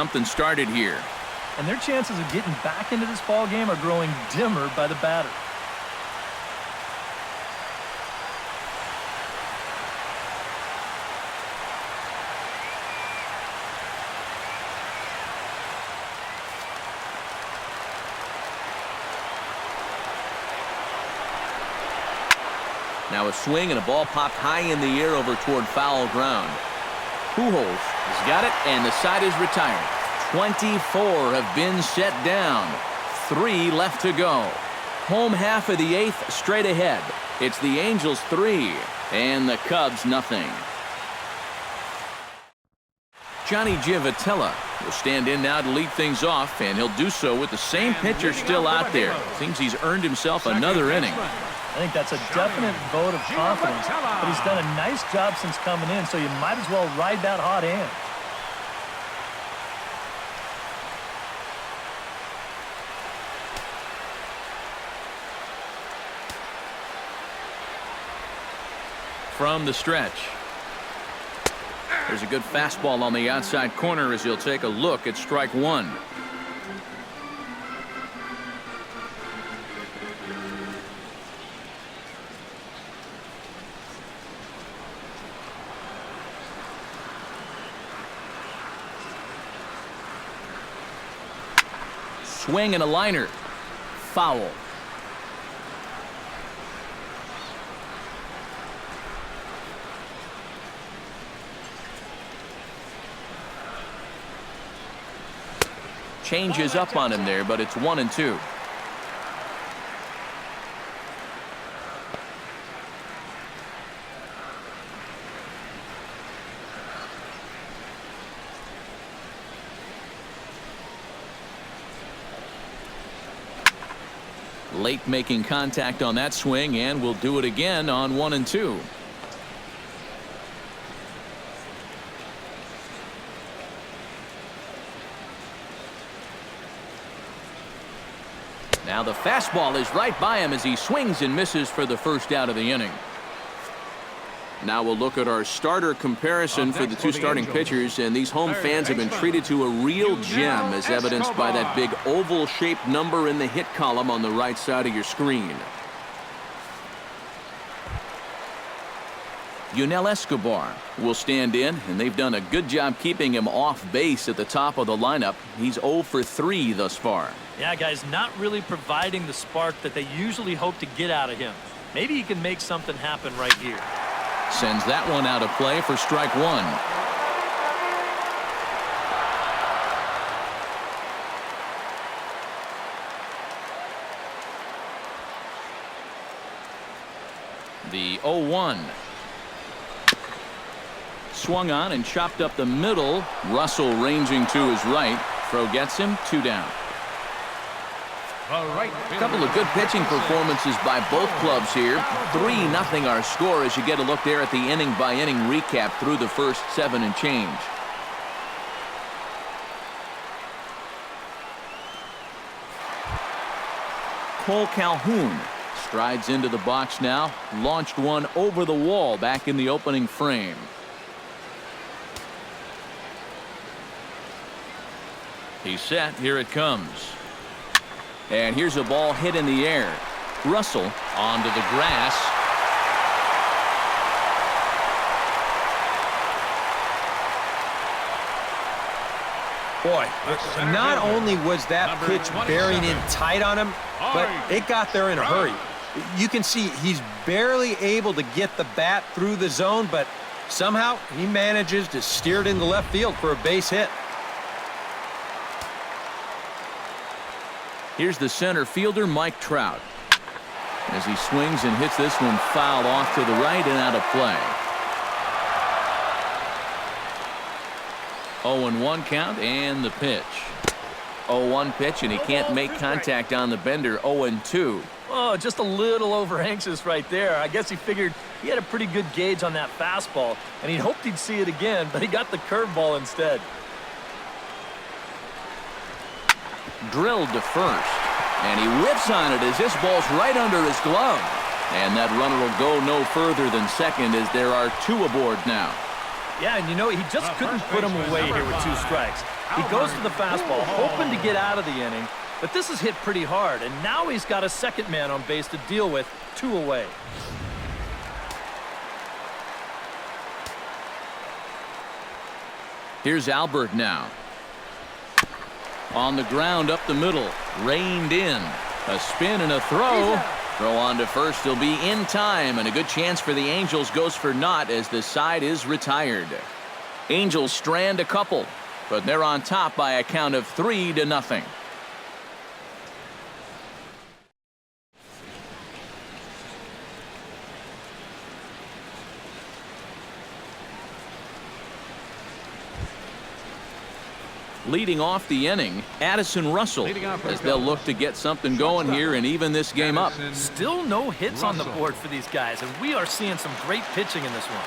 Something started here. And their chances of getting back into this ball game are growing dimmer by the batter. Now a swing and a ball popped high in the air over toward foul ground. Pujols has got it, and the side is retired. 24 have been set down. 3 left to go. Home half of the 8th straight ahead. It's the Angels 3 and the Cubs nothing. Johnny Giavotella will stand in now to lead things off, and he'll do so with the same pitcher still out there. Seems he's earned himself another inning. I think that's a definite vote of confidence, but he's done a nice job since coming in, so you might as well ride that hot hand. From the stretch. There's a good fastball on the outside corner as he'll take a look at strike one. Swing and a liner. Foul. Changes up on him there, but it's 1-2. Late making contact on that swing, and will do it again on 1-2. Now the fastball is right by him as he swings and misses for the first out of the inning. Now we'll look at our starter comparison for the two starting pitchers, and these home fans have been treated to a real gem, as evidenced by that big oval-shaped number in the hit column on the right side of your screen. Yunel Escobar will stand in, and they've done a good job keeping him off base at the top of the lineup. He's 0 for 3 thus far. Yeah, guys, not really providing the spark that they usually hope to get out of him. Maybe he can make something happen right here. Sends that one out of play for strike one. The 0-1. Swung on and chopped up the middle. Russell ranging to his right. Throw gets him, 2 down. A couple of good pitching performances by both clubs here. 3-0 our score as you get a look there at the inning-by-inning recap through the first 7 and change. Cole Calhoun strides into the box now. Launched one over the wall back in the opening frame. He's set. Here it comes. And here's a ball hit in the air. Russell onto the grass. Boy, not only was that pitch bearing in tight on him, but it got there in a hurry. You can see he's barely able to get the bat through the zone, but somehow he manages to steer it into left field for a base hit. Here's the center fielder, Mike Trout, as he swings and hits this one foul off to the right and out of play. 0-1 count, and the pitch. 0-1 pitch, and he can't make contact on the bender. 0-2. Oh, just a little over anxious right there. I guess he figured he had a pretty good gauge on that fastball, and he hoped he'd see it again, but he got the curveball instead. Drilled to first, and he whips on it as this ball's right under his glove. And that runner will go no further than second as there are 2 aboard now. Yeah, and you know, he just couldn't put him away here with 2 strikes. He goes to the fastball, hoping to get out of the inning, but this is hit pretty hard, and now he's got a second man on base to deal with, 2 away. Here's Albert now. On the ground up the middle, reined in. A spin and a throw. Throw on to first. He'll be in time, and a good chance for the Angels goes for naught as the side is retired. Angels strand a couple, but they're on top by a count of 3-0. Leading off the inning, Addison Russell, as they'll look to get something going here and even this game up. Still no hits on the board for these guys, and we are seeing some great pitching in this one.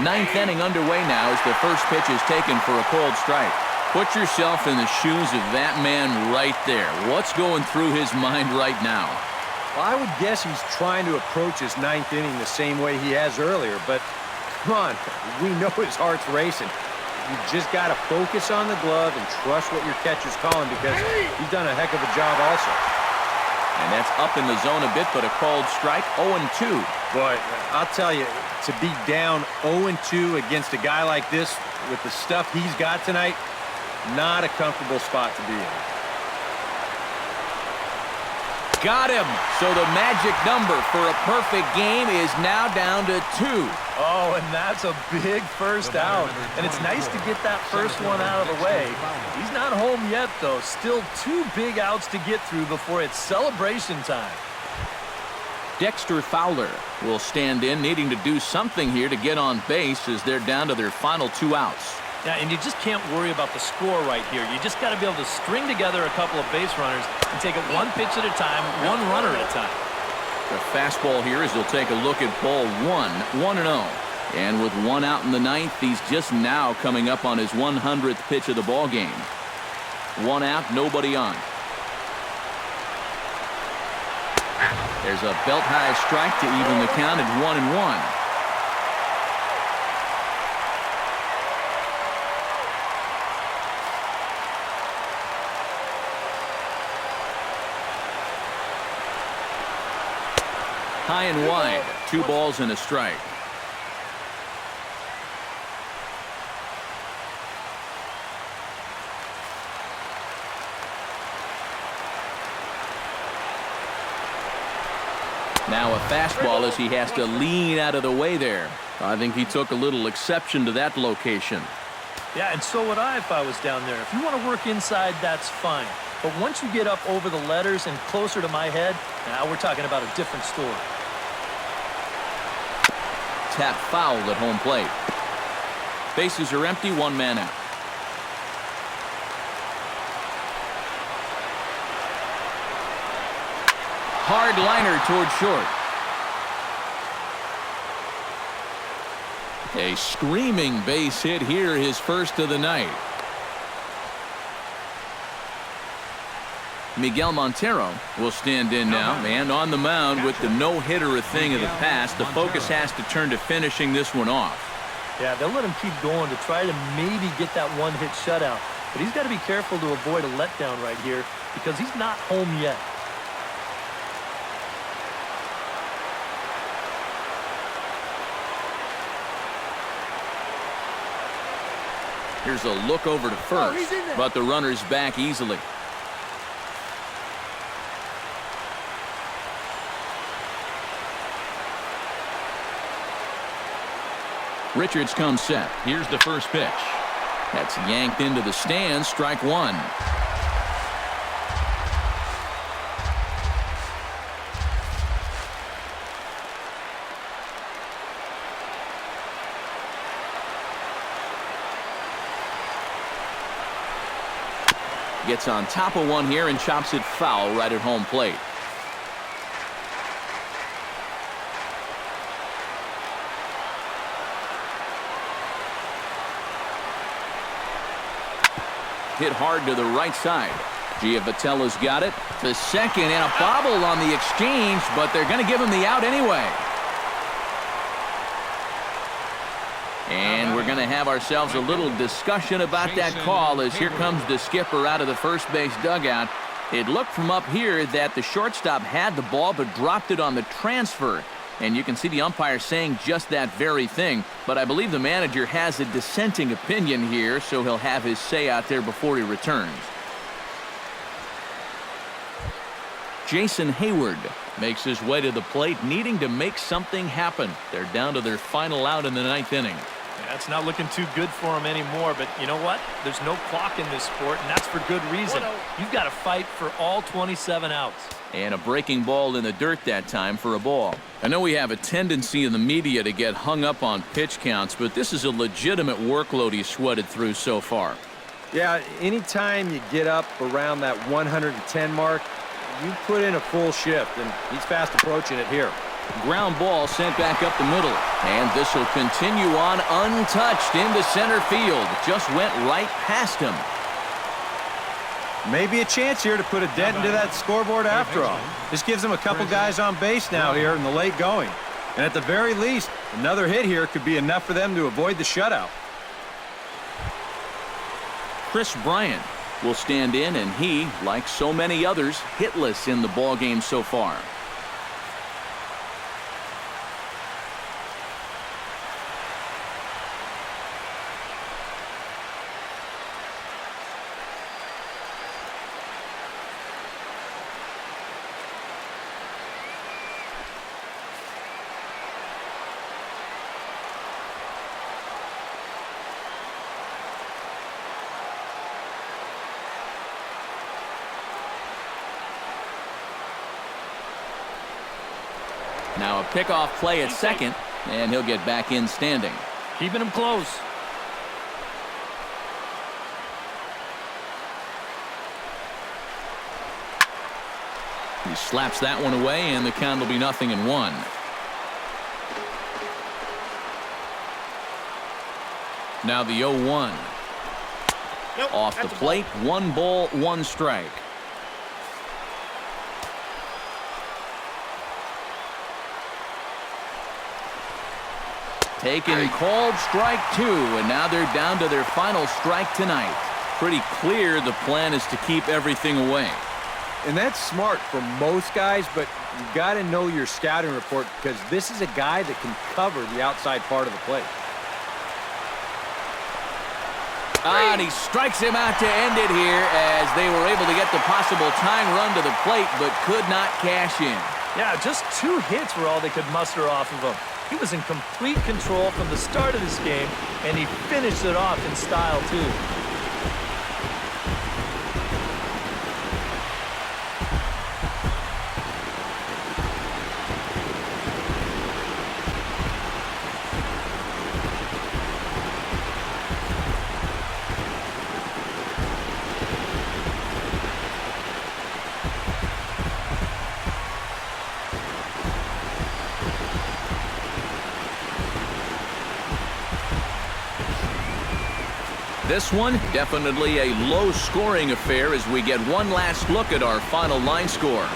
Ninth inning underway now as the first pitch is taken for a cold strike. Put yourself in the shoes of that man right there. What's going through his mind right now? Well, I would guess he's trying to approach his ninth inning the same way he has earlier, but come on, we know his heart's racing. You just got to focus on the glove and trust what your catcher's calling because he's done a heck of a job also. And that's up in the zone a bit, but a called strike, 0-2. Boy, I'll tell you, to be down 0-2 against a guy like this with the stuff he's got tonight, not a comfortable spot to be in. Got him. So the magic number for a perfect game is now down to 2. Oh, and that's a big first out. And it's nice to get that first one out of the way. He's not home yet, though. Still 2 big outs to get through before it's celebration time. Dexter Fowler will stand in, needing to do something here to get on base as they're down to their final 2 outs. Yeah, and you just can't worry about the score right here. You just got to be able to string together a couple of base runners and take it 1 pitch at a time, 1 runner at a time. The fastball here as he'll take a look at ball 1, 1-0. And with 1 out in the 9th, he's just now coming up on his 100th pitch of the ball game. 1 out, nobody on. There's a belt-high strike to even the count at 1-1. High and wide, 2 balls and a strike. Now a fastball as he has to lean out of the way there. I think he took a little exception to that location. Yeah, and so would I if I was down there. If you want to work inside, that's fine. But once you get up over the letters and closer to my head, now we're talking about a different story. Tap foul at home plate. Bases are empty, 1 man out. Hard liner toward short. A screaming base hit here, his first of the night. Miguel Montero will stand in now, and on the mound with the no-hitter a thing of the past, the focus has to turn to finishing this one off. Yeah, they'll let him keep going to try to maybe get that 1-hit shutout. But he's got to be careful to avoid a letdown right here because he's not home yet. Here's a look over to first, but the runner's back easily. Richards comes set. Here's the first pitch. That's yanked into the stands, strike 1. Gets on top of one here and chops it foul right at home plate. Hit hard to the right side. Giovatello's got it to second, and a bobble on the exchange, but they're going to give him the out anyway. And we're going to have ourselves a little discussion about that call as here comes the skipper out of the first base dugout. It looked from up here that the shortstop had the ball but dropped it on the transfer. And you can see the umpire saying just that very thing. But I believe the manager has a dissenting opinion here, so he'll have his say out there before he returns. Jason Hayward makes his way to the plate, needing to make something happen. They're down to their final out in the 9th inning. Yeah, it's not looking too good for him anymore, but you know what? There's no clock in this sport, and that's for good reason. You've got to fight for all 27 outs. And a breaking ball in the dirt that time for a ball. I know we have a tendency in the media to get hung up on pitch counts, but this is a legitimate workload he's sweated through so far. Yeah, anytime you get up around that 110 mark, you put in a full shift, and he's fast approaching it here. Ground ball sent back up the middle. And this will continue on untouched into center field. Just went right past him. Maybe a chance here to put a dent into that scoreboard after all. This gives him a couple guys on base now here in the late going. And at the very least, another hit here could be enough for them to avoid the shutout. Chris Bryant will stand in, and he, like so many others, hitless in the ballgame so far. Now a pickoff play at second, and he'll get back in standing. Keeping him close. He slaps that one away, and the count will be 0-1. Now the 0-1. Nope, Off the plate, 1 ball, 1 strike. Taken, called strike 2, and now they're down to their final strike tonight. Pretty clear the plan is to keep everything away. And that's smart for most guys, but you got to know your scouting report because this is a guy that can cover the outside part of the plate. And he strikes him out to end it here as they were able to get the possible tying run to the plate but could not cash in. Yeah, just 2 hits were all they could muster off of him. He was in complete control from the start of this game, and he finished it off in style, too. This one, definitely a low-scoring affair as we get one last look at our final line score.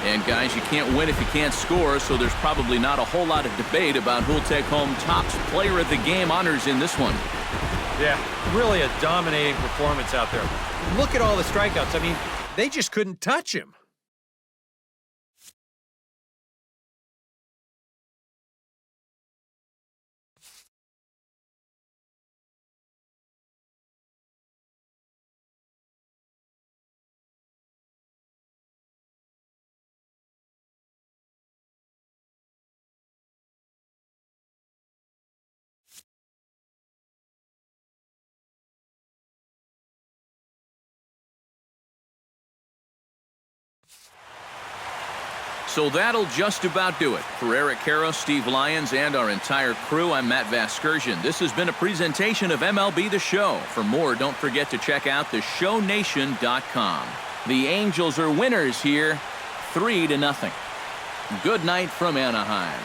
And guys, you can't win if you can't score, so there's probably not a whole lot of debate about who'll take home Topps Player of the Game honors in this one. Yeah, really a dominating performance out there. Look at all the strikeouts. I mean, they just couldn't touch him. So that'll just about do it. For Eric Karros, Steve Lyons, and our entire crew, I'm Matt Vasgersian. This has been a presentation of MLB The Show. For more, don't forget to check out theshownation.com. The Angels are winners here, 3-0. Good night from Anaheim.